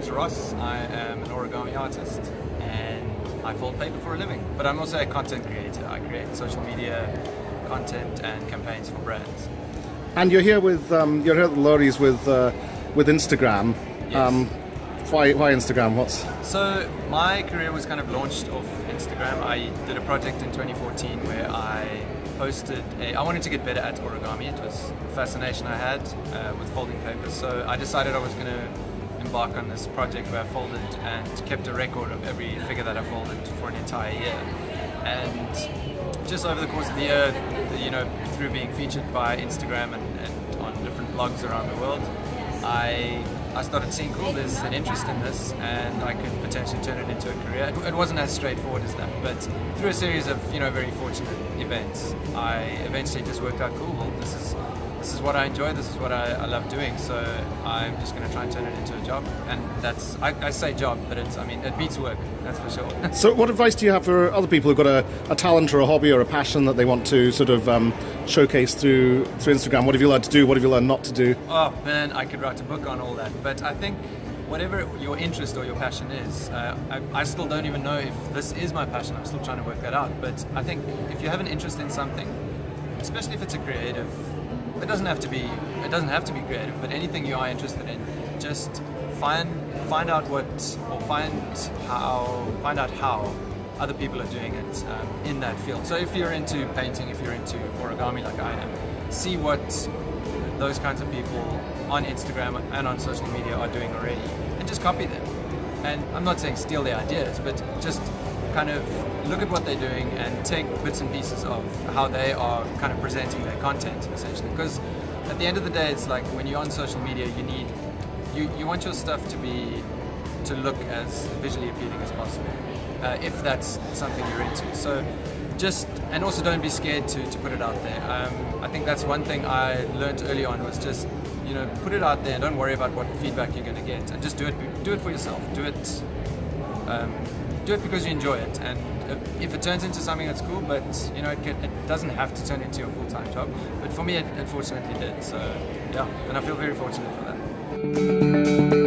name's Ross. I am an origami artist and I fold paper for a living. But I'm also a content creator. I create social media content and campaigns for brands. And you're here with you're here at the Loeries with Instagram. Yes. Why Instagram? So my career was kind of launched off Instagram. I did a project in 2014 where I wanted to get better at origami. It was a fascination I had with folding paper. So I decided I was going to embark on this project where I folded and kept a record of every figure that I folded for an entire year. And just over the course of the year, through being featured by Instagram and on different blogs around the world, I started seeing, cool, there's an interest in this and I could potentially turn it into a career. It wasn't as straightforward as that, but through a series of very fortunate events, I eventually just worked out, cool, well, this is what I enjoy, this is what I love doing, so I'm just going to try and turn it into a job. And that's, I say job, but it beats work, that's for sure. So what advice do you have for other people who've got a talent or a hobby or a passion that they want to sort of showcase through Instagram? What have you learned to do? What have you learned not to do? Oh man, I could write a book on all that, but I think whatever your interest or your passion is, I still don't even know if this is my passion. I'm still trying to work that out, but I think if you have an interest in something, especially if it's a creative, it doesn't have to be creative, but anything you are interested in, just find out how other people are doing it in that field. So if you're into painting, if you're into origami like I am, see what those kinds of people on Instagram and on social media are doing already, and just copy them. And I'm not saying steal their ideas, but just kind of look at what they're doing and take bits and pieces of how they are kind of presenting their content, essentially. Because at the end of the day, it's like when you're on social media, you want your stuff to look as visually appealing as possible, if that's something you're into. So and also don't be scared to put it out there. I think that's one thing I learned early on, was just put it out there and don't worry about what feedback you're going to get, and just do it for yourself. Do it because you enjoy it, and if it turns into something that's cool, but it doesn't have to turn into your full-time job. But for me, it fortunately did. So yeah, and I feel very fortunate for that.